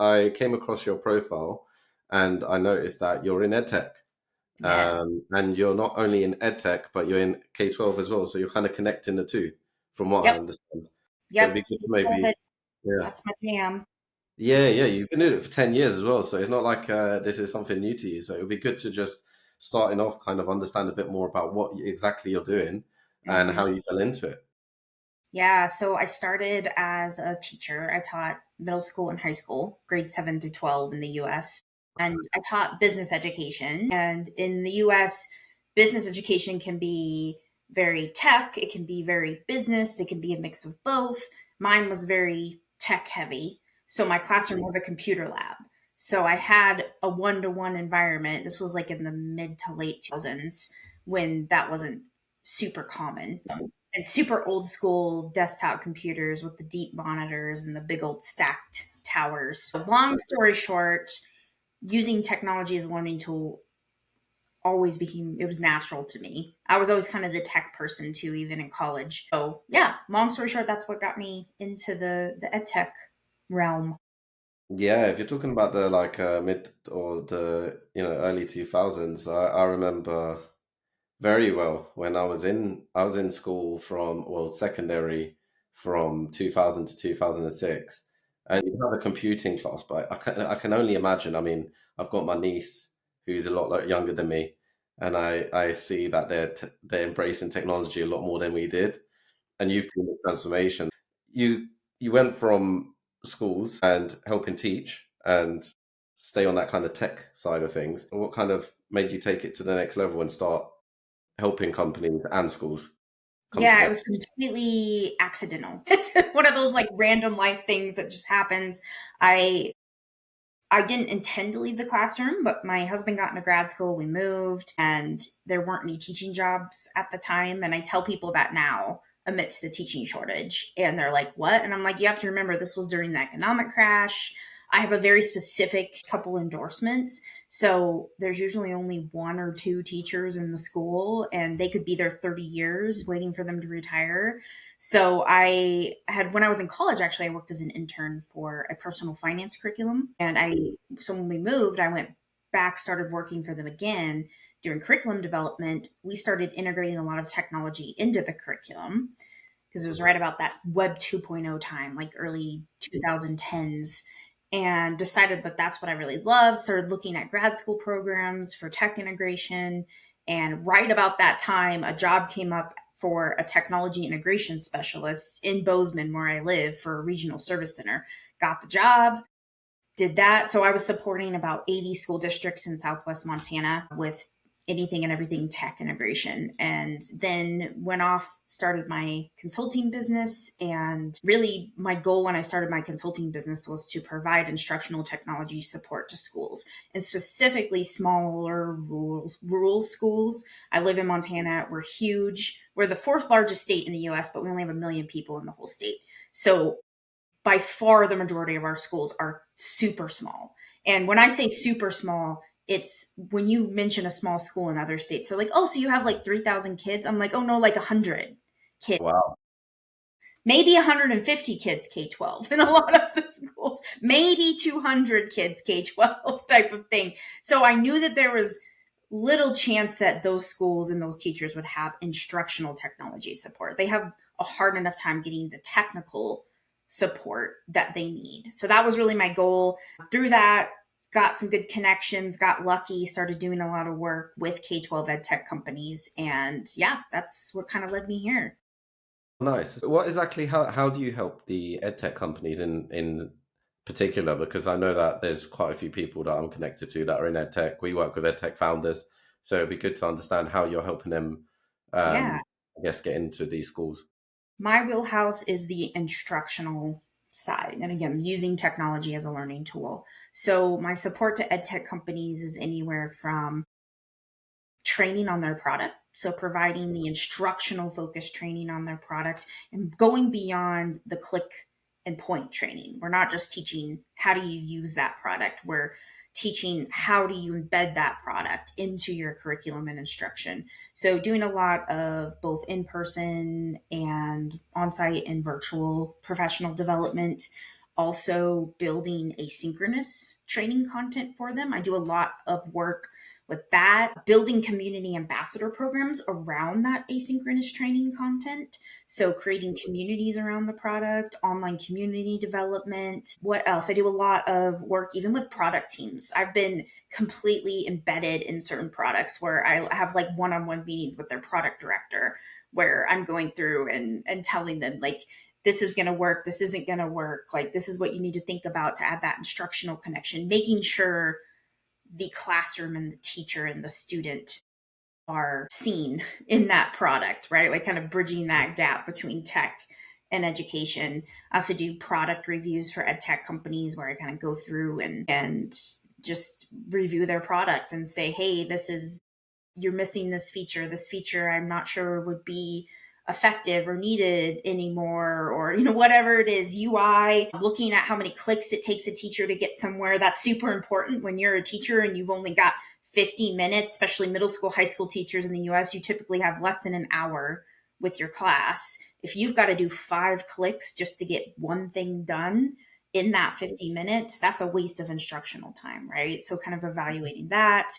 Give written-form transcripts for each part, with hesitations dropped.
I came across your profile and I noticed that you're in EdTech. Yes. And you're not only in EdTech, but you're in K-12 as well. So you're kind of connecting the two, from what I Yep. understand. So it'd Yep. be good to maybe, yeah. That's my jam. Yeah, yeah, you've been doing it for 10 years as well. So it's not like this is something new to you. So it would be good to just starting off kind of understand a bit more about what exactly you're doing and hmm how you fell into it. Yeah. So I started as a teacher. I taught middle school and high school, grade 7 through 12 in the US. And I taught business education. And in the US, business education can be very tech, it can be very business, it can be a mix of both. Mine was very tech heavy. So my classroom was a computer lab. So I had a one-to-one environment. This was like in the mid to late 2000s when that wasn't super common, and super old school desktop computers with the deep monitors and the big old stacked towers. So long story short, using technology as a learning tool always became, it was natural to me. I was always kind of the tech person too, even in college. So yeah, long story short, that's what got me into the ed tech realm. Yeah, if you're talking about the like mid or the early 2000s, I remember very well when I was in school from secondary from 2000 to 2006, and you have a computing class, but I can only imagine. I mean, I've got my niece who's a lot like, younger than me, and I see that they're embracing technology a lot more than we did, and you've been the transformation. You went from schools and helping teach and stay on that kind of tech side of things. What kind of made you take it to the next level and start helping companies and schools come Yeah, it together? was completely accidental. It's one of those like random life things that just happens. I I didn't intend to leave the classroom, but my husband got into grad school, we moved, and there weren't any teaching jobs at the time. And I tell people that now amidst the teaching shortage. And they're like, what? And I'm like, you have to remember this was during the economic crash. I have a very specific couple endorsements. So there's usually only one or two teachers in the school, and they could be there 30 years waiting for them to retire. So I had, when I was in college, actually, I worked as an intern for a personal finance curriculum. So when we moved, I went back, started working for them again doing curriculum development. We started integrating a lot of technology into the curriculum because it was right about that Web 2.0 time, like early 2010s, and decided that that's what I really loved. Started looking at grad school programs for tech integration. And right about that time, a job came up for a technology integration specialist in Bozeman, where I live, for a regional service center. Got the job, did that. So I was supporting about 80 school districts in Southwest Montana with anything and everything tech integration. And then went off, started my consulting business. And really, my goal when I started my consulting business was to provide instructional technology support to schools, and specifically smaller rural schools. I live in Montana. We're huge. We're the fourth largest state in the US, but we only have a million people in the whole state. So by far the majority of our schools are super small. And when I say super small, it's when you mention a small school in other states, they're like, oh, so you have like 3,000 kids? I'm like, oh, no, like 100 kids, Wow. maybe 150 kids K 12 in a lot of the schools, maybe 200 kids K 12 type of thing. So I knew that there was little chance that those schools and those teachers would have instructional technology support. They have a hard enough time getting the technical support that they need. So that was really my goal. Through that, got some good connections, got lucky, started doing a lot of work with K 12 ed tech companies. And yeah, that's what kind of led me here. Nice. What exactly, how do you help the edtech companies in particular? Because I know that there's quite a few people that I'm connected to that are in edtech. We work with edtech founders, so it'd be good to understand how you're helping them, Yeah. I guess, get into these schools. My wheelhouse is the instructional side. And again, using technology as a learning tool. So my support to ed tech companies is anywhere from training on their product. So providing the instructional focused training on their product and going beyond the click and point training. We're not just teaching how do you use that product. We're teaching how do you embed that product into your curriculum and instruction. So doing a lot of both in-person and on-site and virtual professional development, also building asynchronous training content for them. I do a lot of work with that, building community ambassador programs around that asynchronous training content. So creating communities around the product, online community development. What else? I do a lot of work even with product teams. I've been completely embedded in certain products where I have like one-on-one meetings with their product director where I'm going through and telling them like, this is going to work, this isn't going to work, like this is what you need to think about to add that instructional connection, making sure the classroom and the teacher and the student are seen in that product, right? Like kind of bridging that gap between tech and education. I also do product reviews for EdTech companies where I kind of go through and just review their product and say, hey, this is, you're missing this feature. This feature I'm not sure would be effective or needed anymore, or whatever it is. UI, looking at how many clicks it takes a teacher to get somewhere. That's super important when you're a teacher and you've only got 50 minutes, especially middle school, high school teachers in the US, you typically have less than an hour with your class. If you've got to do 5 clicks just to get one thing done in that 50 minutes, that's a waste of instructional time, right? So kind of evaluating that.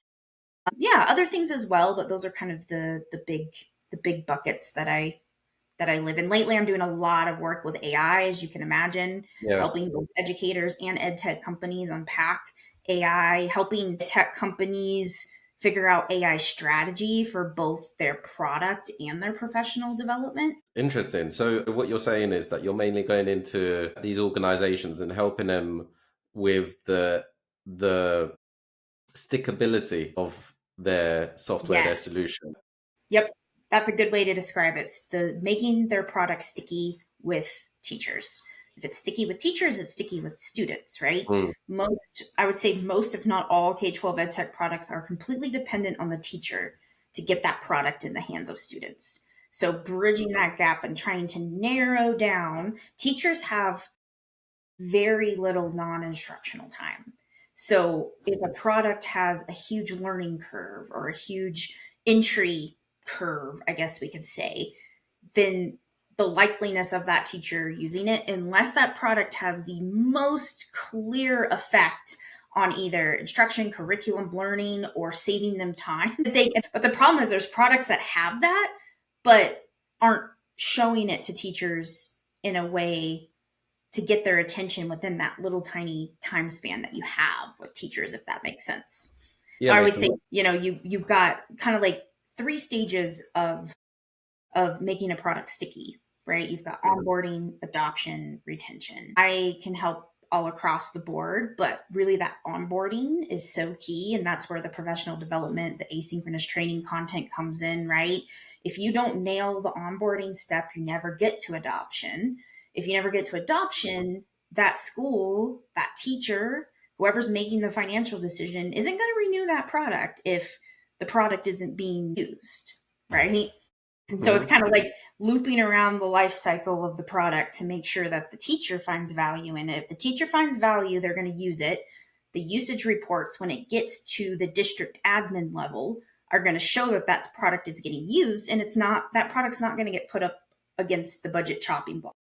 Yeah, other things as well, but those are kind of the big buckets that I live in. Lately, I'm doing a lot of work with AI, as you can imagine, Yeah. helping both educators and ed tech companies unpack AI, helping tech companies figure out AI strategy for both their product and their professional development. Interesting. So what you're saying is that you're mainly going into these organizations and helping them with the stickability of their software, their Yes. solution. Yep, that's a good way to describe it. It's the making their product sticky with teachers. If it's sticky with teachers, it's sticky with students, right? Mm. Most, I would say most, if not all, K-12 ed tech products are completely dependent on the teacher to get that product in the hands of students. So bridging that gap and trying to narrow down, teachers have very little non-instructional time. So if a product has a huge learning curve or a huge entry curve, I guess we could say, then the likeliness of that teacher using it, unless that product has the most clear effect on either instruction, curriculum, learning, or saving them time. But the problem is there's products that have that, but aren't showing it to teachers in a way to get their attention within that little tiny time span that you have with teachers, if that makes sense. Yeah, So I makes always a say, lot. you've got kind of like 3 stages of making a product sticky, right? You've got onboarding, adoption, retention. I can help all across the board, but really that onboarding is so key. And that's where the professional development, the asynchronous training content comes in, right? If you don't nail the onboarding step, you never get to adoption. If you never get to adoption, that school, that teacher, whoever's making the financial decision isn't going to renew that product if the product isn't being used, right? So it's Mhm. kind of like looping around the life cycle of the product to make sure that the teacher finds value in it. If the teacher finds value, they're going to use it. The usage reports, when it gets to the district admin level, are going to show that that product is getting used, and it's not, that product's not going to get put up against the budget chopping block.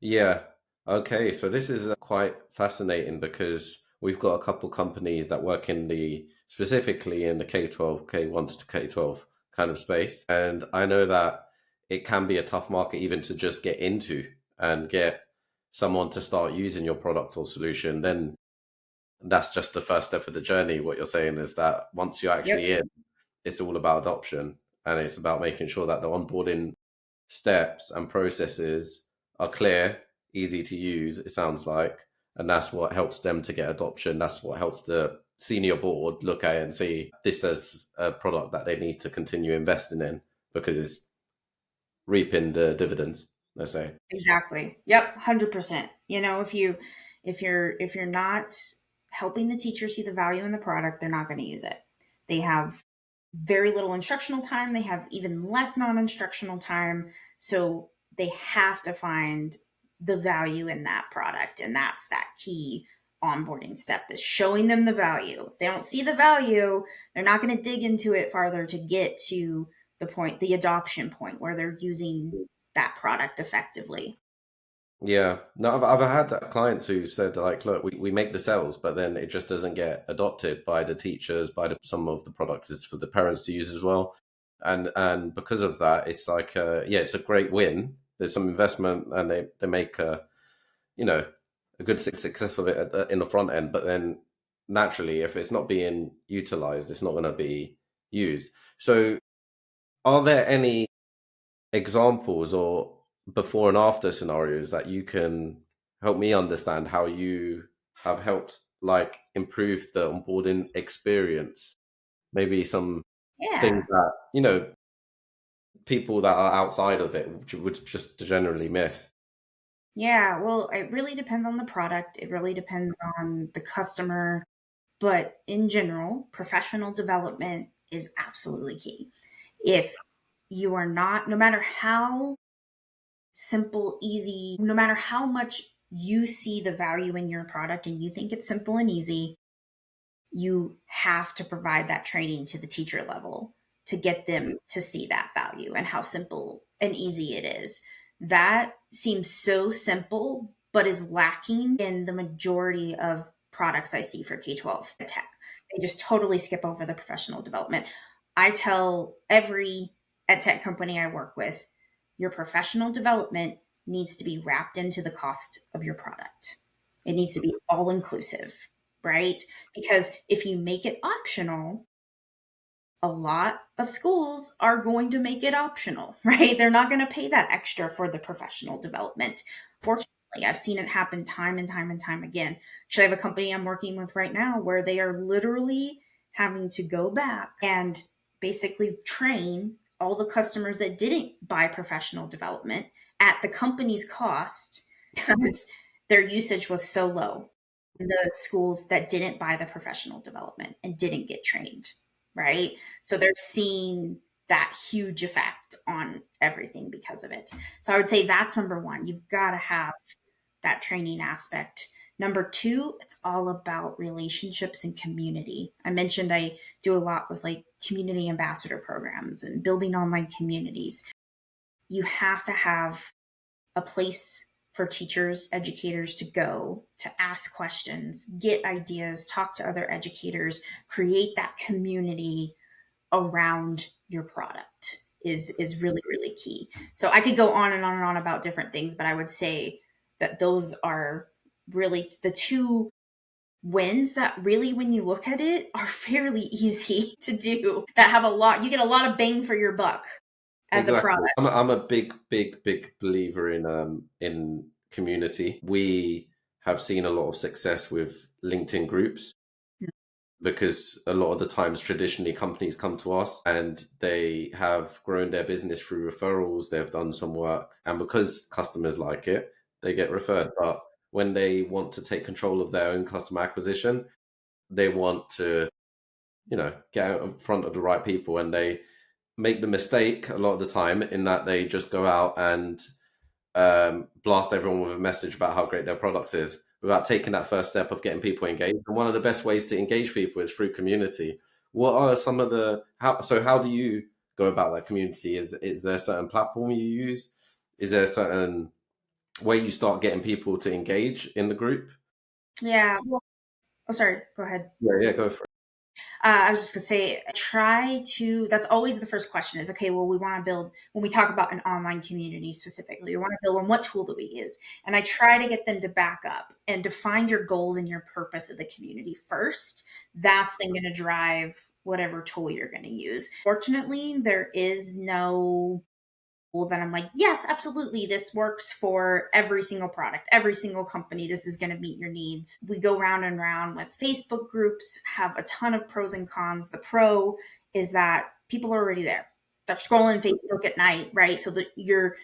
Yeah. Okay. So this is quite fascinating because we've got a couple companies that work in the specifically in the K-12, K-1 to K-12 kind of space. And I know that it can be a tough market even to just get into and get someone to start using your product or solution. Then that's just the first step of the journey. What you're saying is that once you're Yep, actually in, it's all about adoption and it's about making sure that the onboarding steps and processes are clear, easy to use, it sounds like. And that's what helps them to get adoption. That's what helps the senior board look at it and see this as a product that they need to continue investing in because it's reaping the dividends, let's say. exactly. Yep, 100%. If you're not helping the teacher see the value in the product, they're not going to use it. They have very little instructional time. They have even less non-instructional time. So they have to find the value in that product. And that's that key onboarding step, is showing them the value. If they don't see the value, they're not going to dig into it farther to get to the point, the adoption point where they're using that product effectively. Yeah. No, I've had clients who said like, look, we make the sales, but then it just doesn't get adopted by the teachers, by some of the products is for the parents to use as well. And because of that, it's like, yeah, it's a great win. There's some investment and they make, you know, a good success of it in the front end. But then naturally, if it's not being utilized, it's not going to be used. So are there any examples or before and after scenarios that you can help me understand how you have helped like improve the onboarding experience? Maybe some things Yeah. that, people that are outside of it would just generally miss. Yeah. Well, it really depends on the product. It really depends on the customer. But in general, professional development is absolutely key. If you are not, no matter how simple, easy, no matter how much you see the value in your product and you think it's simple and easy, you have to provide that training to the teacher level to get them to see that value and how simple and easy it is. That seems so simple, but is lacking in the majority of products I see for K 12 tech. They just totally skip over the professional development. I tell every ed tech company I work with, your professional development needs to be wrapped into the cost of your product. It needs to be all inclusive, right? Because if you make it optional, a lot of schools are going to make it optional, right? They're not going to pay that extra for the professional development. Fortunately, I've seen it happen time and time and time again. Actually, I have a company I'm working with right now where they are literally having to go back and basically train all the customers that didn't buy professional development at the company's cost because their usage was so low in the schools that didn't buy the professional development and didn't get trained, right? So they're seeing that huge effect on everything because of it. So I would say that's number one. You've got to have that training aspect. Number two, it's all about relationships and community. I mentioned I do a lot with like community ambassador programs and building online communities. You have to have a place for teachers, educators to go to ask questions, get ideas, talk to other educators, create that community around your product is really really key. So I could go on and on and on about different things, but I would say that those are really the two wins that really when you look at it are fairly easy to do, that have a lot, you get a lot of bang for your buck as a Exactly. product. I'm a big believer in community. We have seen a lot of success with LinkedIn groups because a lot of the times traditionally companies come to us and they have grown their business through referrals, they've done some work, and because customers like it, they get referred. But when they want to take control of their own customer acquisition, they want to, get out in front of the right people, and they make the mistake a lot of the time in that they just go out and blast everyone with a message about how great their product is without taking that first step of getting people engaged. And one of the best ways to engage people is through community. What are some of the how do you go about that community? Is there a certain platform you use? Is there a certain way you start getting people to engage in the group? Yeah. Well, oh, sorry. Go ahead. Yeah, yeah, go for it. I was just gonna say, try to. That's always the first question. Is okay. Well, we want to build when we talk about an online community specifically. We want to build on what tool do we use, and I try to get them to back up and define your goals and your purpose of the community first. That's then going to drive whatever tool you're going to use. Fortunately, there is no that I'm like, yes, absolutely, this works for every single product, every single company. This is going to meet your needs. We go round and round with Facebook groups, have a ton of pros and cons. The pro is that people are already there. They're scrolling Facebook at night, right? So that your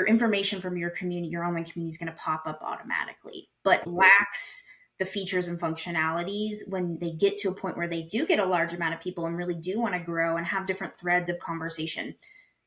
information from your community, your online community is going to pop up automatically, but lacks the features and functionalities when they get to a point where they do get a large amount of people and really do want to grow and have different threads of conversation.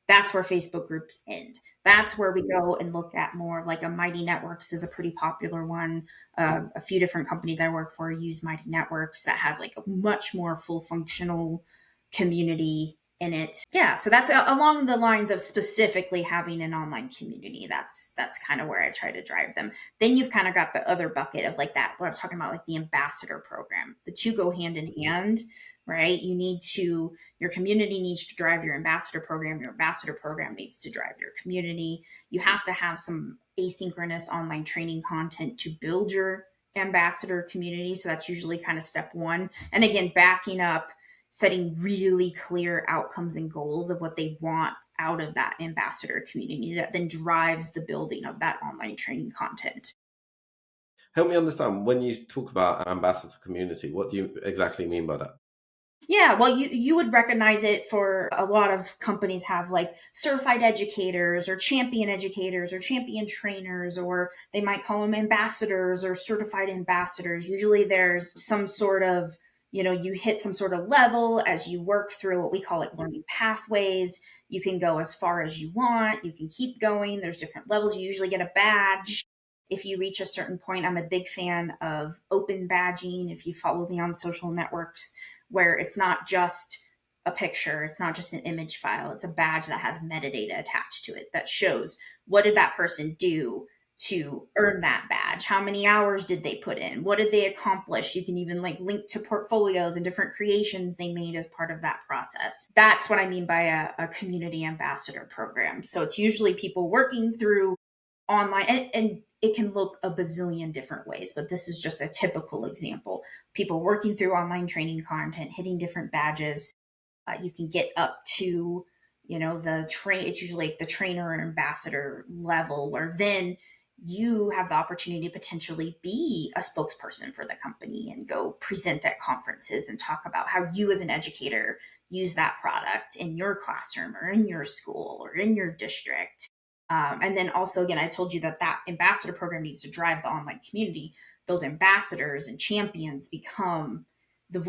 That's where Facebook groups end. That's where we go and look at more like a Mighty Networks is a pretty popular one. A few different companies I work for use Mighty Networks that has like a much more full functional community in it. Yeah, so that's along the lines of specifically having an online community. That's kind of where I try to drive them. Then you've kind of got the other bucket of like that, what I'm talking about, like the ambassador program. The two go hand in hand, right? Your community needs to drive your ambassador program. Your ambassador program needs to drive your community. You have to have some asynchronous online training content to build your ambassador community. So that's usually kind of step one. And again, backing up, setting really clear outcomes and goals of what they want out of that ambassador community that then drives the building of that online training content. Help me understand when you talk about ambassador community, what do you exactly mean by that? Yeah, well, you would recognize it for a lot of companies have like certified educators or champion trainers, or they might call them ambassadors or certified ambassadors. Usually there's some sort of, you hit some sort of level as you work through what we call like learning pathways. You can go as far as you want, you can keep going. There's different levels. You usually get a badge if you reach a certain point. I'm a big fan of open badging. If you follow me on social networks, where it's not just a picture, it's not just an image file, it's a badge that has metadata attached to it that shows what did that person do to earn that badge, how many hours did they put in, what did they accomplish. You can even like link to portfolios and different creations they made as part of that process. That's what I mean by a community ambassador program. So it's usually people working through online, and it can look a bazillion different ways, but this is just a typical example. People working through online training content, hitting different badges. You can get up to, it's usually like the trainer or ambassador level, where then you have the opportunity to potentially be a spokesperson for the company and go present at conferences and talk about how you as an educator use that product in your classroom or in your school or in your district. And then also, again, I told you that ambassador program needs to drive the online community. Those ambassadors and champions become the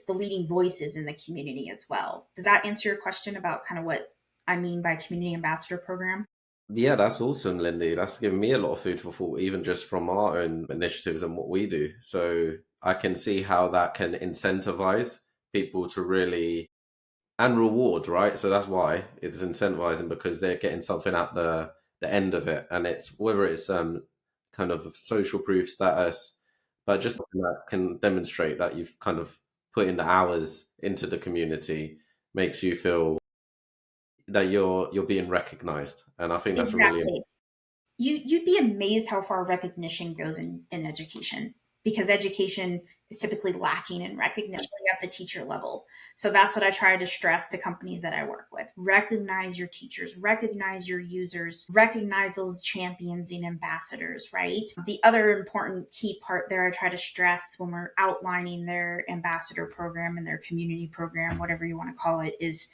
leading voices in the community as well. Does that answer your question about kind of what I mean by community ambassador program? Yeah, that's awesome, Lindy. That's given me a lot of food for thought, even just from our own initiatives and what we do. So I can see how that can incentivize people to really and reward, right? So that's why it's incentivizing because they're getting something at the end of it, and it's whether it's kind of social proof status, but just something that can demonstrate that you've kind of put in the hours into the community makes you feel that you're being recognized, and I think that's a really Exactly. You'd be amazed how far recognition goes in education, because education is typically lacking in recognition at the teacher level. So that's what I try to stress to companies that I work with. Recognize your teachers, recognize your users, recognize those champions and ambassadors, right? The other important key part there I try to stress when we're outlining their ambassador program and their community program, whatever you want to call it, is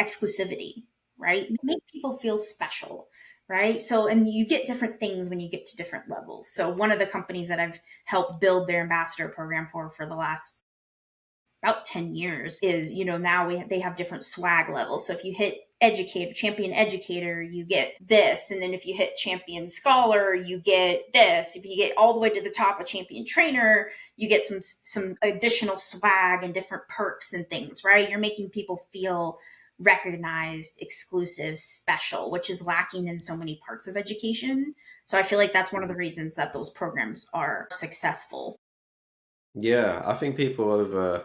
exclusivity, right? Make people feel special, right? So, and you get different things when you get to different levels. So, one of the companies that I've helped build their ambassador program for the last about 10 years is, now they have different swag levels. So, if you hit champion educator, you get this. And then if you hit champion scholar, you get this. If you get all the way to the top of champion trainer, you get some additional swag and different perks and things, right? You're making people feel recognized, exclusive, special, which is lacking in so many parts of education. So I feel like that's one of the reasons that those programs are successful. yeah. I think people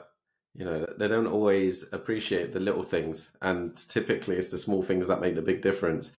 they don't always appreciate the little things, and typically it's the small things that make the big difference.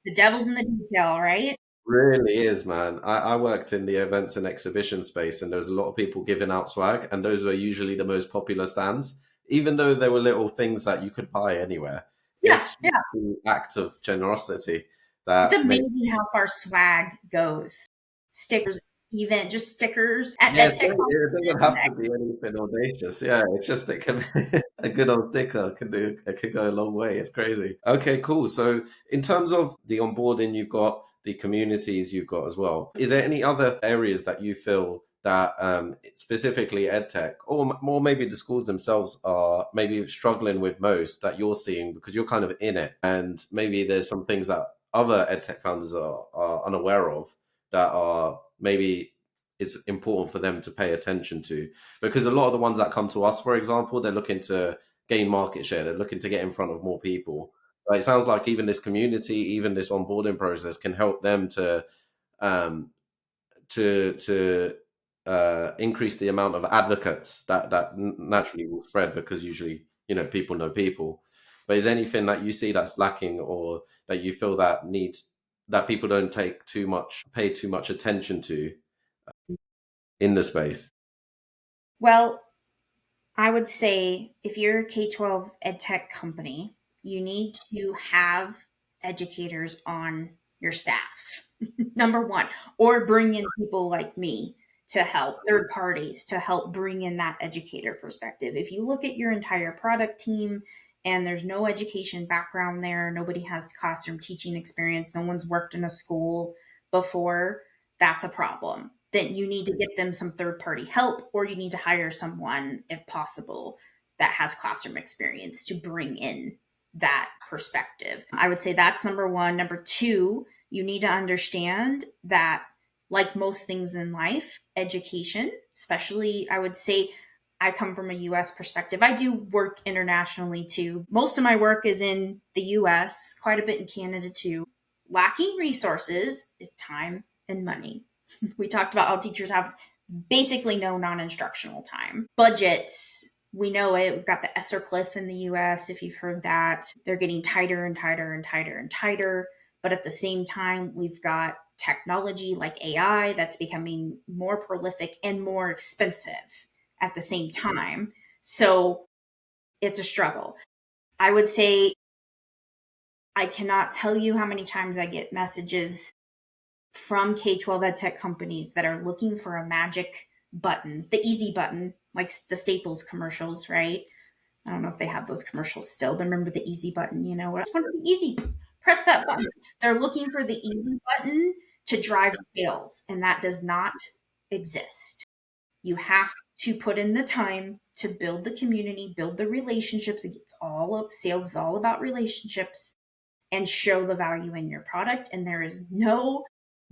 The devil's in the detail, right? Really is, man. I worked in the events and exhibition space, and there was a lot of people giving out swag, and those were usually the most popular stands, even though there were little things that you could buy anywhere. Yeah, It's yeah. the act of generosity It's that makes. amazing how far swag goes. Stickers, even just stickers at Yeah, EdTech it doesn't have to conferences. be anything audacious. Yeah, it's just it can a good old sticker can do it can go a long way. It's crazy. Okay, cool. So in terms of the onboarding you've got, the communities you've got as well, is there any other areas that you feel that specifically EdTech or more maybe the schools themselves are maybe struggling with most that you're seeing because you're kind of in it, and maybe there's some things that other EdTech founders are unaware of that are maybe it's important for them to pay attention to, because a lot of the ones that come to us, for example, they're looking to gain market share. They're looking to get in front of more people. But it sounds like even this community, even this onboarding process, can help them um, to increase the amount of advocates that naturally will spread, because usually, people know people. But is there anything that you see that's lacking, or that you feel that needs, that people don't pay too much attention to in the space? Well, I would say if you're a K-12 ed tech company, you need to have educators on your staff, number one, or bring in people like me to help, third parties to help bring in that educator perspective. If you look at your entire product team and there's no education background there, nobody has classroom teaching experience, no one's worked in a school before, that's a problem. Then you need to get them some third party help, or you need to hire someone, if possible, that has classroom experience to bring in that perspective. I would say that's number one. Number two, you need to understand that, like most things in life, education, especially, I would say, I come from a US perspective. I do work internationally too. Most of my work is in the US, quite a bit in Canada too. Lacking resources is time and money. We talked about how teachers have basically no non-instructional time. Budgets, we know it. We've got the ESSER cliff in the US, if you've heard that. They're getting tighter and tighter and tighter and tighter. But at the same time, we've got technology like AI that's becoming more prolific and more expensive at the same time. So it's a struggle. I would say I cannot tell you how many times I get messages from K-12 ed tech companies that are looking for a magic button, the easy button, like the Staples commercials, right? I don't know if they have those commercials still, but remember the easy button, I just want the easy, press that button. They're looking for the easy button to drive sales, and that does not exist. You have to put in the time to build the community, build the relationships. It's all of sales is all about relationships, and show the value in your product. And there is no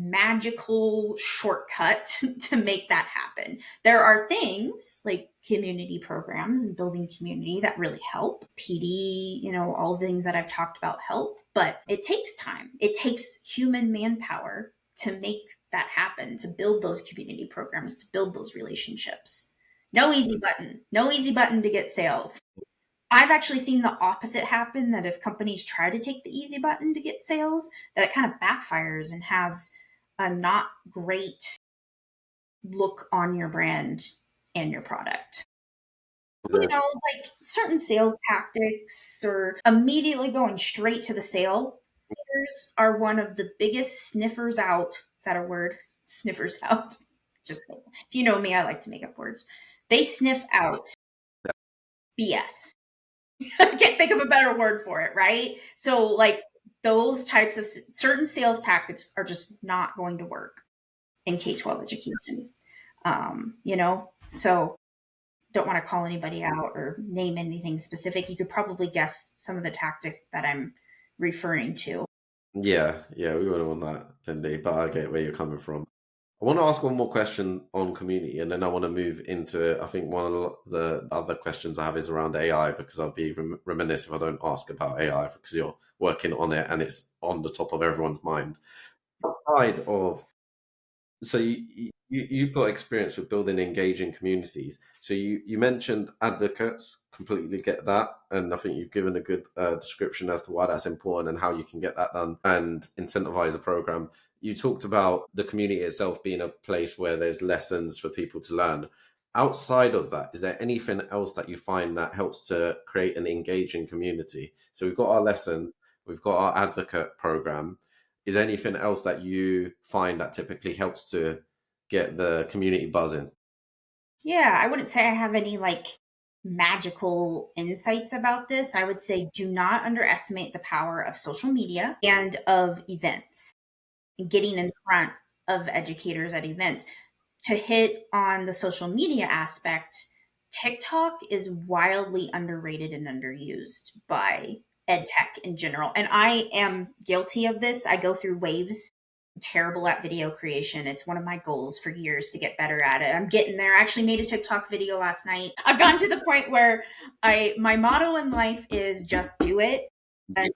magical shortcut to make that happen. There are things like community programs and building community that really help. PD, all the things that I've talked about help, but it takes time. It takes human manpower to make that happen, to build those community programs, to build those relationships. No easy button. No easy button to get sales. I've actually seen the opposite happen, that if companies try to take the easy button to get sales, that it kind of backfires and has a not great look on your brand and your product. Like certain sales tactics or immediately going straight to the sale are one of the biggest sniffers out. Is that a word? Sniffers out. Just if you know me, I like to make up words. They sniff out BS. I can't think of a better word for it, right? So, like, those types of certain sales tactics are just not going to work in K-12 education. So don't want to call anybody out or name anything specific. You could probably guess some of the tactics that I'm referring to. Yeah, yeah, we wouldn't want that, Lindy, but I get where you're coming from. I want to ask one more question on community, and then I want to move into, I think one of the other questions I have is around AI, because I'll be remiss if I don't ask about AI, because you're working on it and it's on the top of everyone's mind. Outside of, so you've got experience with building engaging communities. So you mentioned advocates, completely get that, and I think you've given a good description as to why that's important and how you can get that done and incentivize a program. You talked about the community itself being a place where there's lessons for people to learn. Outside of that, is there anything else that you find that helps to create an engaging community? So we've got our lesson, we've got our advocate program. Is there anything else that you find that typically helps to get the community buzzing? Yeah, I wouldn't say I have any like magical insights about this. I would say do not underestimate the power of social media and of events, getting in front of educators at events. To hit on the social media aspect, TikTok is wildly underrated and underused by ed tech in general. And I am guilty of this. I go through waves. terrible at video creation. It's one of my goals for years to get better at it. I'm getting there. I actually made a TikTok video last night. I've gotten to the point where my motto in life is just do it. And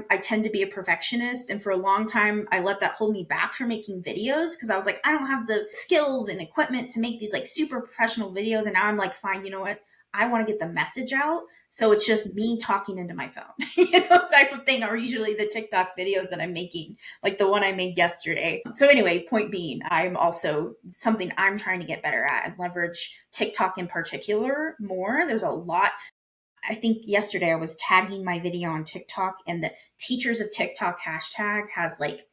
I tend to be a perfectionist, and for a long time I let that hold me back from making videos because I was like, I don't have the skills and equipment to make these like super professional videos. And now I'm like, fine, you know what? I want to get the message out. So it's just me talking into my phone, type of thing, or usually the TikTok videos that I'm making, like the one I made yesterday. So anyway, point being, I'm also something I'm trying to get better at and leverage TikTok in particular more. There's a lot. I think yesterday I was tagging my video on TikTok, and the teachers of TikTok hashtag has like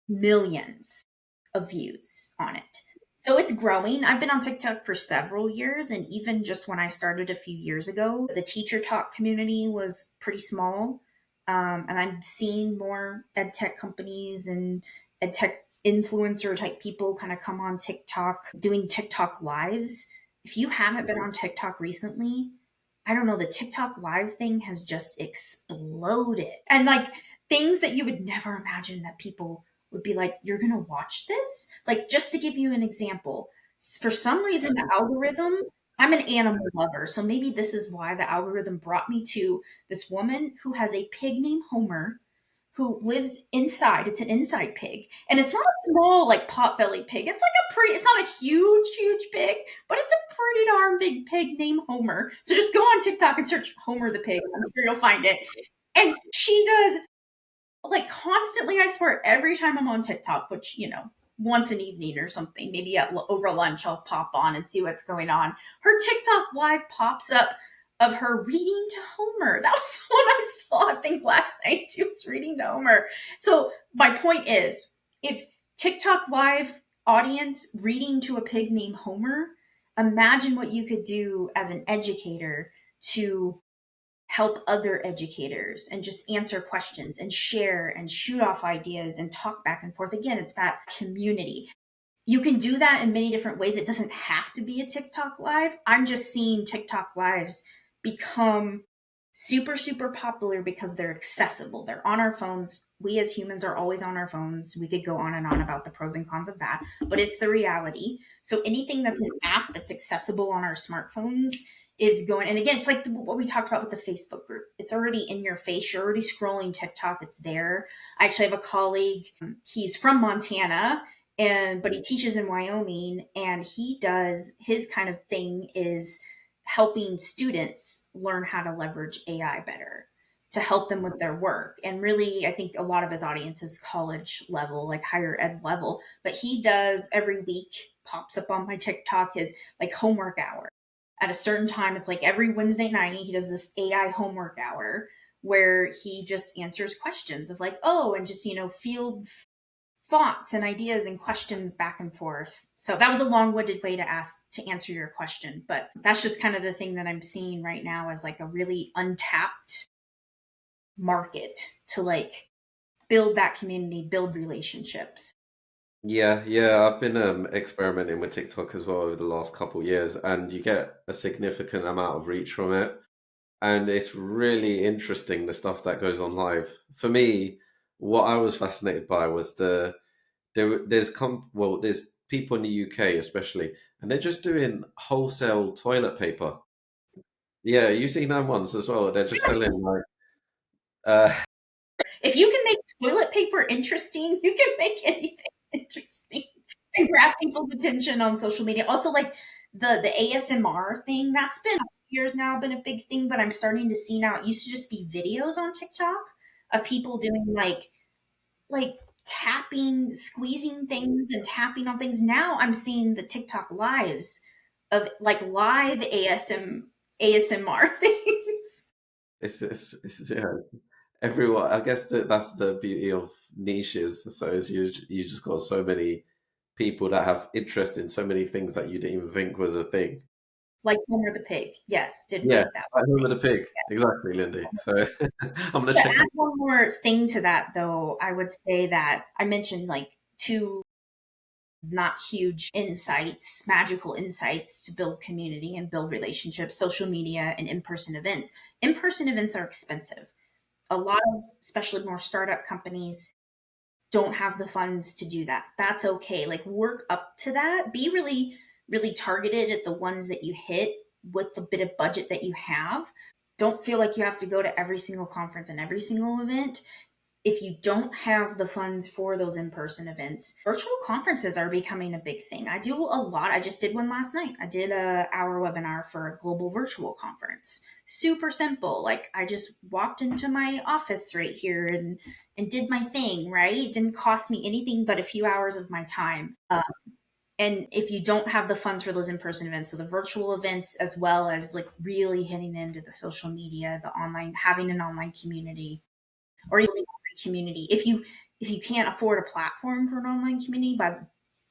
millions of views on it. So it's growing. I've been on TikTok for several years, and even just when I started a few years ago, the teacher talk community was pretty small. And I'm seeing more ed tech companies and ed tech influencer type people kind of come on TikTok doing TikTok lives. If you haven't been on TikTok recently, I don't know, the TikTok live thing has just exploded. And like things that you would never imagine that people would be like, you're going to watch this? Like, just to give you an example, for some reason, the algorithm, I'm an animal lover. So maybe this is why the algorithm brought me to this woman who has a pig named Homer who lives inside. It's an inside pig. And it's not a small, like pot-bellied pig. It's like it's not a huge, huge pig, but it's a pretty darn big pig named Homer. So just go on TikTok and search Homer the pig. I'm sure you'll find it. And she does like constantly, I swear, every time I'm on TikTok, which, once an evening or something, maybe over lunch, I'll pop on and see what's going on. Her TikTok live pops up of her reading to Homer. That was what I saw, I think, last night. She was reading to Homer. So my point is, if TikTok live audience reading to a pig named Homer, imagine what you could do as an educator to help other educators and just answer questions and share and shoot off ideas and talk back and forth. Again, it's that community. You can do that in many different ways. It doesn't have to be a TikTok live. I'm just seeing TikTok lives become super, super popular because they're accessible. They're on our phones. We as humans are always on our phones. We could go on and on about the pros and cons of that, but it's the reality. So anything that's an app that's accessible on our smartphones is going. And again, it's like what we talked about with the Facebook group. It's already in your face. You're already scrolling TikTok. It's there. I actually have a colleague. He's from Montana, but he teaches in Wyoming, and he does his kind of thing is helping students learn how to leverage AI better to help them with their work. And really, I think a lot of his audience is college level, like higher ed level. But he does every week, pops up on my TikTok, his like homework hour. At a certain time, it's like every Wednesday night, he does this AI homework hour where he just answers questions of like, oh, and just, fields thoughts and ideas and questions back and forth. So that was a long-winded way to answer your question, but that's just kind of the thing that I'm seeing right now as like a really untapped market to like build that community, build relationships. Yeah. I've been experimenting with TikTok as well over the last couple of years, and you get a significant amount of reach from it. And it's really interesting the stuff that goes on live. For me, what I was fascinated by was there's people in the UK especially, and they're just doing wholesale toilet paper. Yeah, you've seen them ones as well. They're just selling like uh If you can make toilet paper interesting, you can make anything interesting and grab people's attention on social media. Also, like the ASMR thing, that's been years now, been a big thing, but I'm starting to see now. It used to just be videos on TikTok of people doing like tapping, squeezing things and tapping on things. Now I'm seeing the TikTok lives of like live ASMR things. it's yeah. Everyone, I guess that's the beauty of niches. So is you just got so many people that have interest in so many things that you didn't even think was a thing. Like Homer the Pig. Yes, didn't Yeah, think that like was a Home of thing. the Pig. Exactly, Lindy. So I'm gonna To check add out. one more thing to that, though, I would say that I mentioned like two not huge insights, magical insights to build community and build relationships, social media and in person events. In person events are expensive. A lot of, especially more startup companies, don't have the funds to do that. That's okay. Like, work up to that. Be really, really targeted at the ones that you hit with the bit of budget that you have. Don't feel like you have to go to every single conference and every single event. If you don't have the funds for those in-person events, virtual conferences are becoming a big thing. I do a lot. I just did one last night. I did a hour webinar for a global virtual conference. Super simple. Like, I just walked into my office right here and did my thing, right? It didn't cost me anything but a few hours of my time. And if you don't have the funds for those in-person events, so the virtual events, as well as like really hitting into the social media, the online, having an online community, or even online community. If you can't afford a platform for an online community, but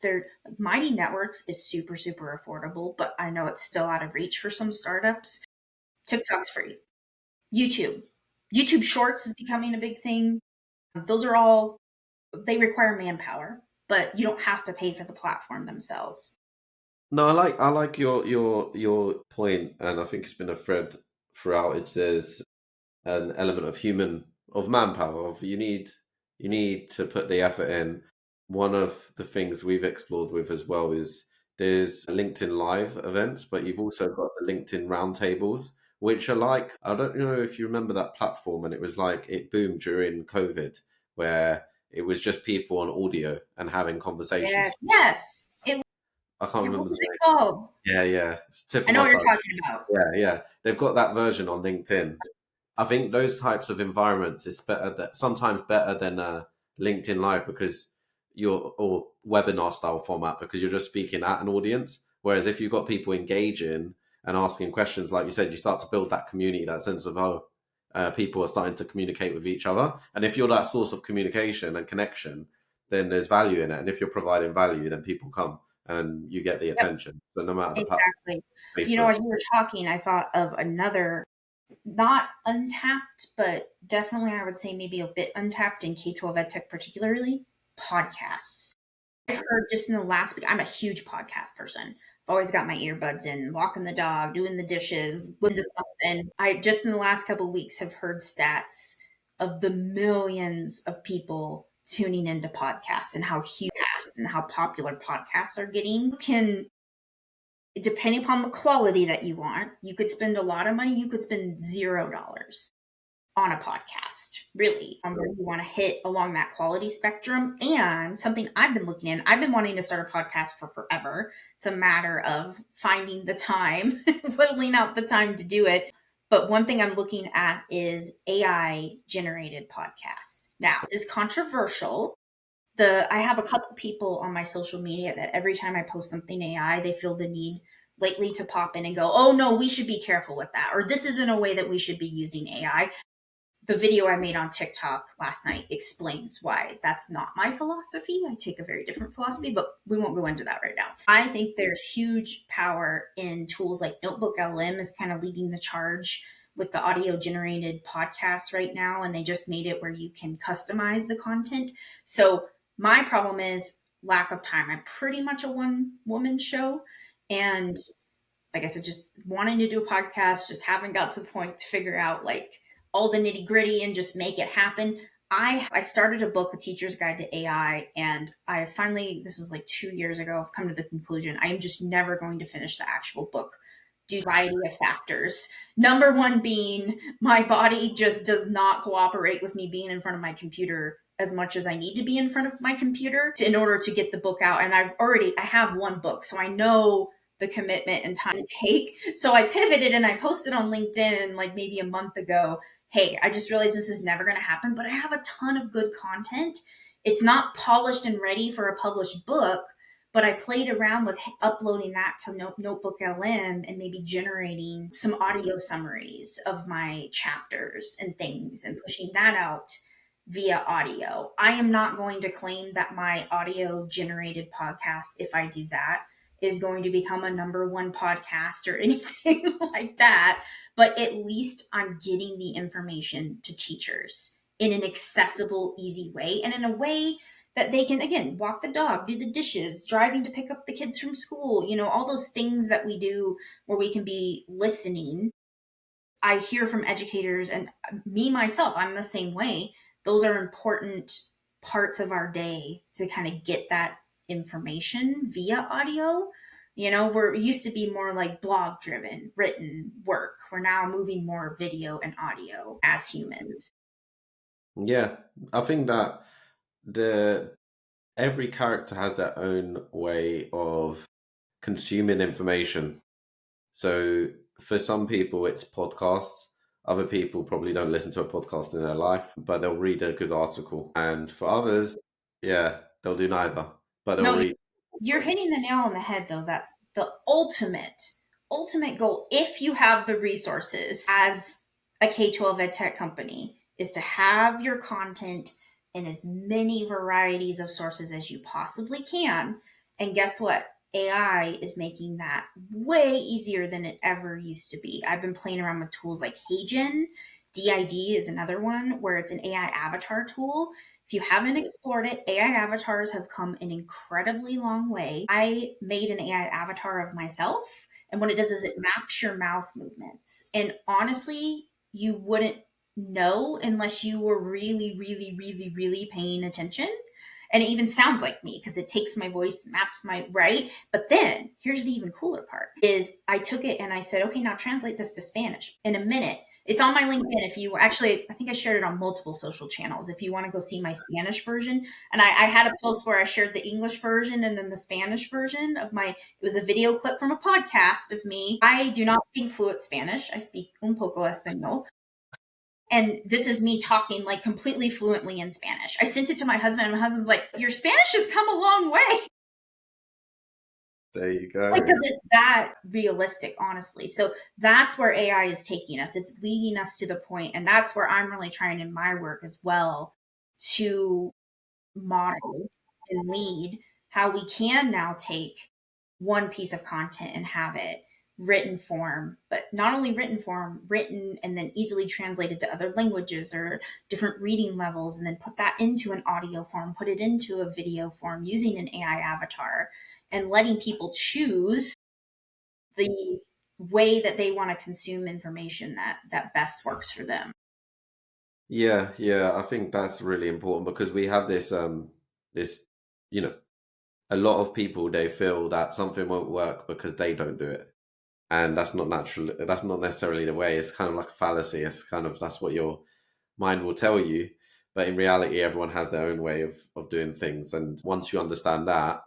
their Mighty Networks is super, super affordable, but I know it's still out of reach for some startups. TikTok's free. YouTube. YouTube Shorts is becoming a big thing. Those are all, they require manpower, but you don't have to pay for the platform themselves. No, I like your point, and I think it's been a thread throughout. It there's an element of manpower. Of you need to put the effort in. One of the things we've explored with as well is there's LinkedIn Live events, but you've also got the LinkedIn roundtables, which are like, I don't know if you remember that platform, and it was like it boomed during COVID, where it was just people on audio and having Yes. conversations. Yes. I can't What remember was the it name. called? Yeah, yeah. It's tip I of know my what you're tongue. talking about. Yeah, yeah. They've got that version on LinkedIn. I think those types of environments is better that sometimes better than LinkedIn Live because you're or webinar style format because you're just speaking at an audience. Whereas if you've got people engaging and asking questions, like you said, you start to build that community, that sense of people are starting to communicate with each other. And if you're that source of communication and connection, then there's value in it. And if you're providing value, then people come and you get the Yep, attention. So no matter the platform, exactly. Facebook. As you were talking, I thought of another, not untapped, but definitely I would say maybe a bit untapped in K-12 EdTech, particularly podcasts. I've heard just in the last week, I'm a huge podcast person. I've always got my earbuds in, walking the dog, doing the dishes, listening to something. I just in the last couple of weeks have heard stats of the millions of people tuning into podcasts and how huge and how popular podcasts are getting. You can, depending upon the quality that you want, you could spend a lot of money, you could spend $0 on a podcast, really, where you want to hit along that quality spectrum. And something I've been looking in, I've been wanting to start a podcast for forever. It's a matter of finding the time, whittling out the time to do it. But one thing I'm looking at is AI generated podcasts. Now, this is controversial. I have a couple people on my social media that every time I post something AI, they feel the need lately to pop in and go, "Oh no, we should be careful with that," or "This isn't a way that we should be using AI." The video I made on TikTok last night explains why that's not my philosophy. I take a very different philosophy, but we won't go into that right now. I think there's huge power in tools like Notebook LM is kind of leading the charge with the audio generated podcasts right now. And they just made it where you can customize the content. So my problem is lack of time. I'm pretty much a one woman show. And like I said, just wanting to do a podcast, just haven't got to the point to figure out like all the nitty gritty and just make it happen. I started a book, A Teacher's Guide to AI, and I finally, this is like 2 years ago, I've come to the conclusion I am just never going to finish the actual book due to a variety of factors. Number one being my body just does not cooperate with me being in front of my computer as much as I need to be in front of my computer in order to get the book out. And I have one book, so I know the commitment and time to take. So I pivoted and I posted on LinkedIn like maybe a month ago, "Hey, I just realized this is never going to happen, but I have a ton of good content. It's not polished and ready for a published book, but I played around with uploading that to Notebook LM and maybe generating some audio summaries of my chapters and things and pushing that out via audio. I am not going to claim that my audio generated podcast, if I do that, is going to become a number one podcast or anything like that. But at least I'm getting the information to teachers in an accessible, easy way and in a way that they can, again, walk the dog, do the dishes, driving to pick up the kids from school, all those things that we do where we can be listening. I hear from educators and me myself, I'm the same way. Those are important parts of our day to kind of get that information via audio. We're used to be more like blog driven, written work. We're now moving more video and audio as humans. Yeah, I think that the every character has their own way of consuming information. So for some people, it's podcasts. Other people probably don't listen to a podcast in their life, but they'll read a good article. And for others, yeah, they'll do neither, but they'll No, read. you're hitting the nail on the head though, that the ultimate goal, if you have the resources as a K-12 ed tech company, is to have your content in as many varieties of sources as you possibly can. And guess what? AI is making that way easier than it ever used to be. I've been playing around with tools like HeyGen. DID is another one where it's an AI avatar tool. If you haven't explored it, AI avatars have come an incredibly long way. I made an AI avatar of myself, and what it does is it maps your mouth movements. And honestly, you wouldn't know unless you were really, really, really, really paying attention. And it even sounds like me because it takes my voice, maps my right. But then here's the even cooler part is I took it and I said, okay, now translate this to Spanish in a minute. It's on my LinkedIn. If you actually, I think I shared it on multiple social channels. If you want to go see my Spanish version, and I had a post where I shared the English version and then the Spanish version of my. It was a video clip from a podcast of me. I do not speak fluent Spanish. I speak un poco español, and this is me talking like completely fluently in Spanish. I sent it to my husband, and my husband's like, "Your Spanish has come a long way." There you go. Because it's that realistic, honestly. So that's where AI is taking us. It's leading us to the point, and that's where I'm really trying in my work as well to model and lead how we can now take one piece of content and have it written form, but not only written form, written and then easily translated to other languages or different reading levels, and then put that into an audio form, put it into a video form using an AI avatar, and letting people choose the way that they want to consume information that best works for them. Yeah, yeah, I think that's really important because we have this, you know, a lot of people they feel that something won't work because they don't do it. And that's not natural. That's not necessarily the way. It's kind of like a fallacy. It's kind of that's what your mind will tell you. But in reality, everyone has their own way of doing things. And once you understand that,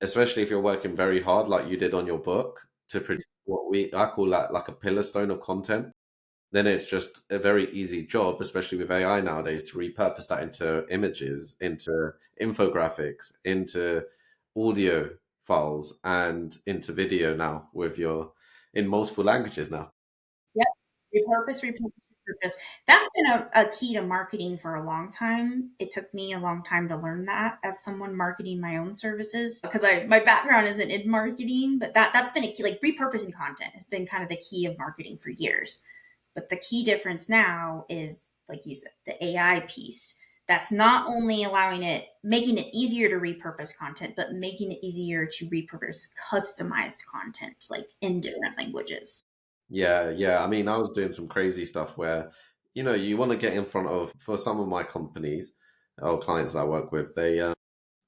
especially if you're working very hard, like you did on your book, to produce what I call that like a pillar stone of content, then it's just a very easy job, especially with AI nowadays, to repurpose that into images, into infographics, into audio files, and into video now with your in multiple languages now. Yep. Repurpose. That's been a key to marketing for a long time. It took me a long time to learn that as someone marketing my own services because my background isn't in marketing, but that's been a key. Like repurposing content has been kind of the key of marketing for years. But the key difference now is, like you said, the AI piece. That's not only making it easier to repurpose content, but making it easier to repurpose customized content, like in different languages. Yeah, yeah. I mean, I was doing some crazy stuff where, you want to get in front of, for some of my companies or clients I work with, they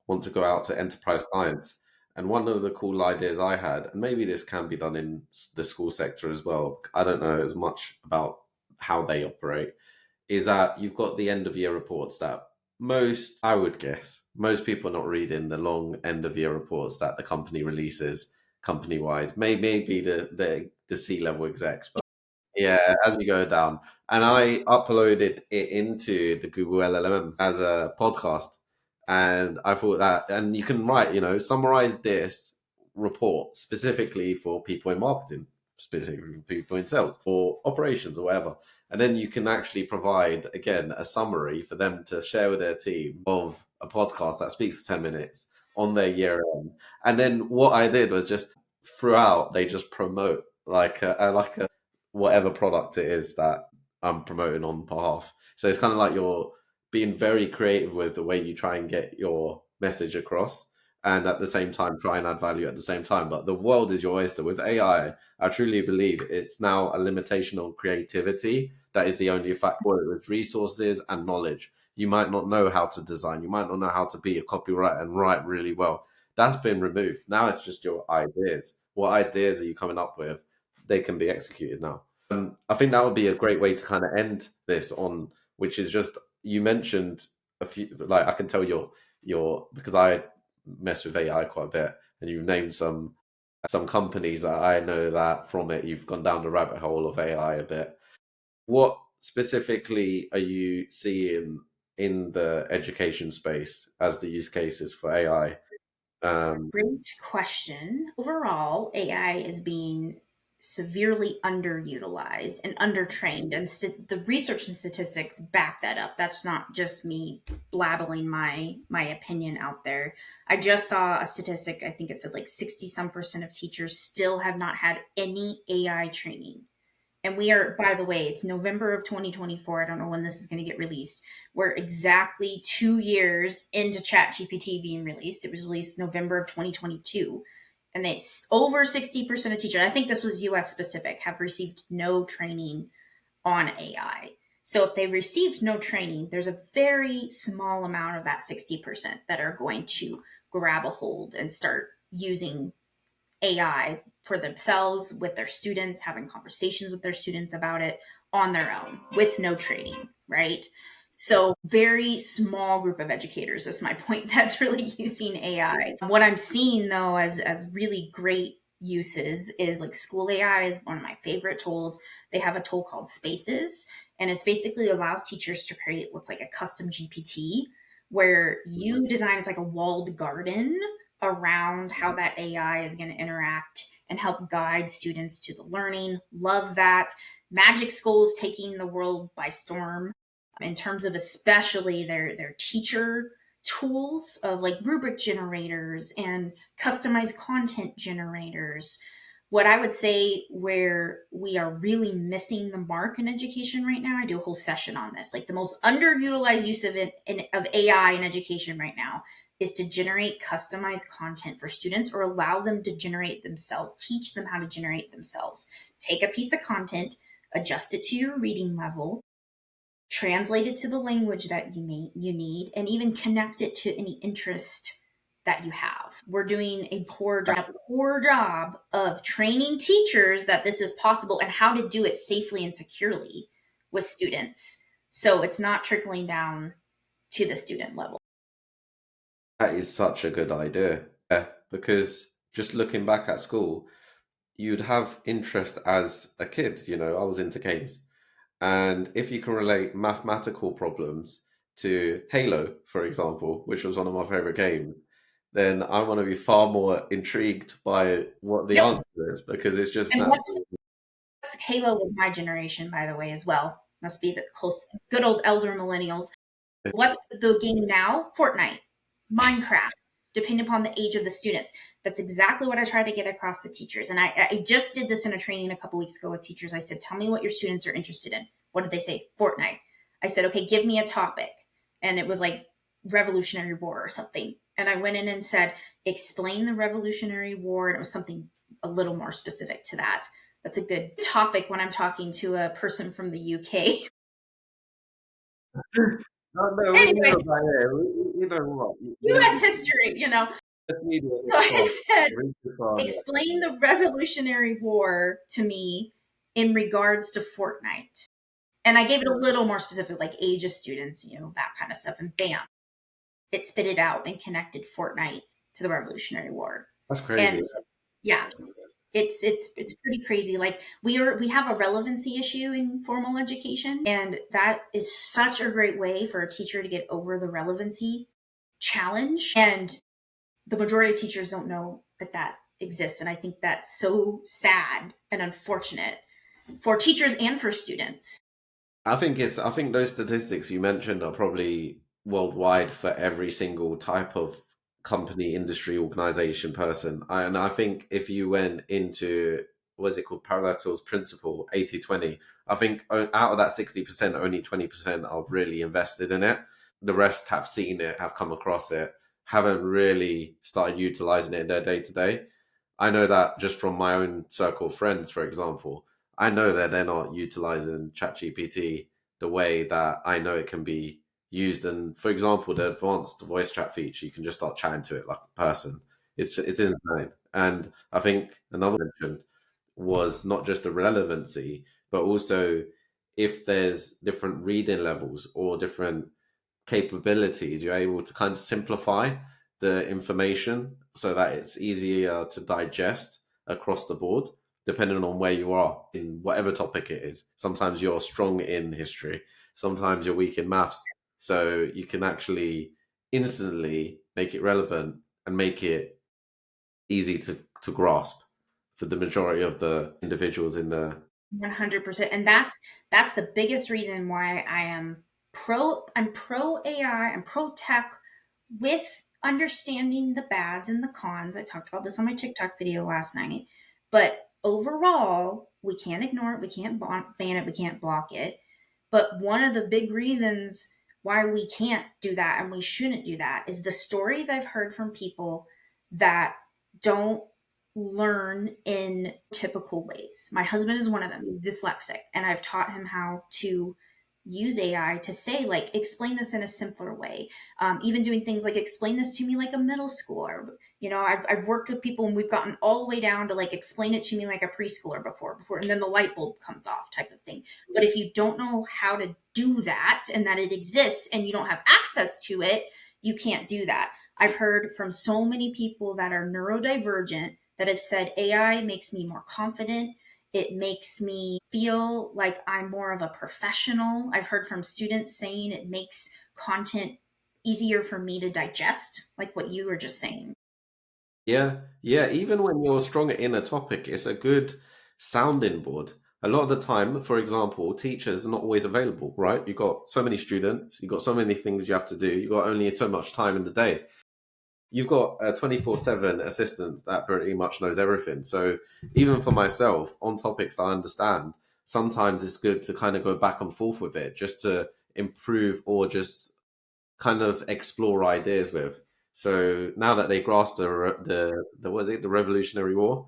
want to go out to enterprise clients. And one of the cool ideas I had, and maybe this can be done in the school sector as well, I don't know as much about how they operate, is that you've got the end of year reports that I would guess, most people are not reading the long end of year reports that the company releases company wide. Maybe the C level execs, but yeah, as you go down. And I uploaded it into the Google LLM as a podcast. And I thought that, and you can write, summarize this report specifically for people in marketing, specifically for people in sales or operations or whatever. And then you can actually provide, again, a summary for them to share with their team of a podcast that speaks for 10 minutes on their year end. And then what I did was just throughout, they just promote like a whatever product it is that I'm promoting on behalf. So it's kind of like you're being very creative with the way you try and get your message across and at the same time try and add value at the same time. But the world is your oyster. With AI, I truly believe it's now a limitation on creativity that is the only factor with resources and knowledge. You might not know how to design. You might not know how to be a copywriter and write really well. That's been removed. Now it's just your ideas. What ideas are you coming up with? They can be executed now. I think that would be a great way to kind of end this on, which is just you mentioned a few. Like I can tell your because I mess with AI quite a bit, and you've named some companies that I know that from it you've gone down the rabbit hole of AI a bit. What specifically are you seeing in the education space as the use cases for AI? Um, Great question. Overall, AI is being severely underutilized and undertrained, and the research and statistics back that up. That's not just me blabbling my opinion out there. I just saw a statistic. I think it said like 60 some % of teachers still have not had any AI training. And we are, by the way, it's November of 2024. I don't know when this is going to get released. We're exactly 2 years into ChatGPT being released. It was released November of 2022. And it's over 60% of teachers, I think this was US specific, have received no training on AI. So if they've received no training, there's a very small amount of that 60% that are going to grab a hold and start using AI for themselves, with their students, having conversations with their students about it on their own with no training, right? So, very small group of educators is my point that's really using AI. What I'm seeing though as really great uses is like school AI is one of my favorite tools. They have a tool called Spaces, and it's basically allows teachers to create what's like a custom GPT where you design it's like a walled garden around how that AI is going to interact and help guide students to the learning. Love that. Magic School is taking the world by storm in terms of especially their teacher tools of like rubric generators and customized content generators. What I would say where we are really missing the mark in education right now, I do a whole session on this, like the most underutilized use of of AI in education right now is to generate customized content for students or allow them to generate themselves, teach them how to generate themselves. Take a piece of content, adjust it to your reading level, translate it to the language that you need, and even connect it to any interest that you have. We're doing a poor job of training teachers that this is possible and how to do it safely and securely with students. So it's not trickling down to the student level. that is such a good idea. Yeah, because just looking back at school, you'd have interest as a kid. I was into games. And if you can relate mathematical problems to Halo, for example, which was one of my favorite games, then I'm going to be far more intrigued by what the Yep. answer is because it's just And what's natural. Halo with my generation, by the way, as well. Must be the close, good old elder millennials. What's the game now? Fortnite, Minecraft, depending upon the age of the students. That's exactly what I try to get across to teachers. And I just did this in a training a couple weeks ago with teachers. I said, tell me what your students are interested in. What did they say? Fortnite. I said, okay, give me a topic. And it was like Revolutionary War or something. And I went in and said, explain the Revolutionary War. And it was something a little more specific to that. That's a good topic when I'm talking to a person from the UK. No, no, we Anyway, know about it. You know what? US history. The media So is strong. I said, Really strong. explain the Revolutionary War to me in regards to Fortnite. And I gave it a little more specific, like age of students, that kind of stuff. And bam, it spit it out and connected Fortnite to the Revolutionary War. That's crazy. And yeah, it's pretty crazy. Like we have a relevancy issue in formal education, and that is such a great way for a teacher to get over the relevancy challenge. And the majority of teachers don't know that that exists. And I think that's so sad and unfortunate for teachers and for students. I think those statistics you mentioned are probably worldwide for every single type of company, industry, organization, person. And I think if you went into what is it called, Pareto's principle, 80/20, I think out of that 60%, only 20% are really invested in it. The rest have seen it, have come across it, haven't really started utilizing it in their day to day. I know that just from my own circle of friends, for example. I know that they're not utilizing ChatGPT the way that I know it can be used. And for example, the advanced voice chat feature, you can just start chatting to it like a person. It's insane. And I think another mention was not just the relevancy, but also if there's different reading levels or different capabilities, you're able to kind of simplify the information so that it's easier to digest across the board, depending on where you are in whatever topic it is. Sometimes you're strong in history, sometimes you're weak in maths. So you can actually instantly make it relevant and make it easy to grasp for the majority of the individuals in the. 100%. And that's the biggest reason why I'm pro AI, I'm pro tech with understanding the bads and the cons. I talked about this on my TikTok video last night. But overall, we can't ignore it, we can't ban it, we can't block it. But one of the big reasons why we can't do that and we shouldn't do that is the stories I've heard from people that don't learn in typical ways. My husband is one of them. He's dyslexic, and I've taught him how to use AI to say, like, explain this in a simpler way. Even doing things like explain this to me like a middle schooler. I've worked with people and we've gotten all the way down to like explain it to me like a preschooler before, and then the light bulb comes off type of thing. But if you don't know how to do that and that it exists and you don't have access to it, you can't do that. I've heard from so many people that are neurodivergent that have said AI makes me more confident. It makes me feel like I'm more of a professional. I've heard from students saying it makes content easier for me to digest, like what you were just saying. Yeah, yeah. Even when you're stronger in a topic, it's a good sounding board. A lot of the time, for example, teachers are not always available, right? You've got so many students, you've got so many things you have to do, you've got only so much time in the day. You've got a 24/7 assistant that pretty much knows everything. So even for myself, on topics I understand, sometimes it's good to kind of go back and forth with it just to improve or just kind of explore ideas with. So now that they grasp the what is it, the Revolutionary War,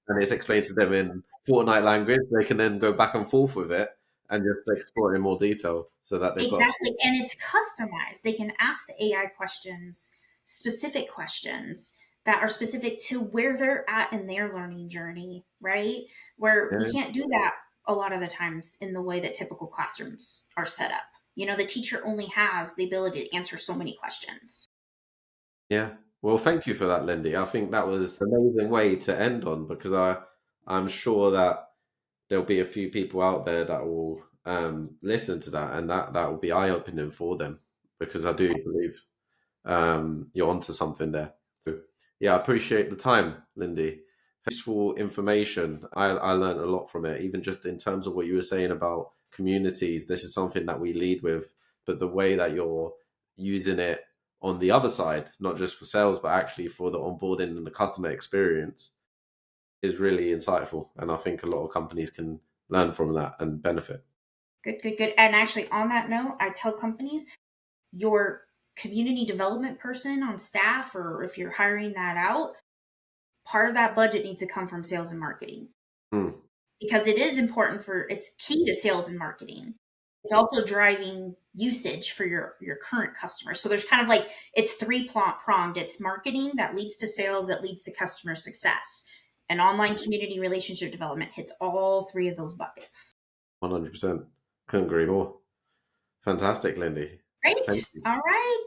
and it's explained to them in Fortnite language, they can then go back and forth with it and just explore it in more detail so that they've got. Exactly. And it's customized. They can ask the AI questions, specific questions that are specific to where they're at in their learning journey, right? Where we Yeah, can't do that a lot of the times in the way that typical classrooms are set up. The teacher only has the ability to answer so many questions. yeah. Well, thank you for that, Lindy. I think that was an amazing way to end on because I'm sure that there'll be a few people out there that will listen to that, and that will be eye opening for them because I do believe you're onto something there. So, yeah, I appreciate the time, Lindy. Thanks for information. I learned a lot from it, even just in terms of what you were saying about communities. This is something that we lead with, but the way that you're using it on the other side, not just for sales, but actually for the onboarding and the customer experience, is really insightful. And I think a lot of companies can learn from that and benefit. Good, good, good. And actually, on that note, I tell companies your community development person on staff, or if you're hiring that out, part of that budget needs to come from sales and marketing Hmm, because it is important it's key to sales and marketing. It's also driving usage for your current customers. So there's kind of like it's pronged. It's marketing that leads to sales that leads to customer success. And online community relationship development hits all three of those buckets. 100%. Couldn't agree more. Fantastic, Lindy. Thank Great. you. All right.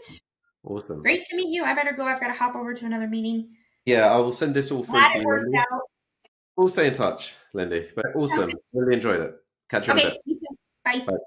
Awesome. Great to meet you. I better go. I've got to hop over to another meeting. Yeah, I will send this all through Glad to it you, worked Lindy. out. We'll stay in touch, Lindy. But Sounds awesome. good. Really enjoyed it. Catch you in a bit. Okay. You too. Bye. Bye.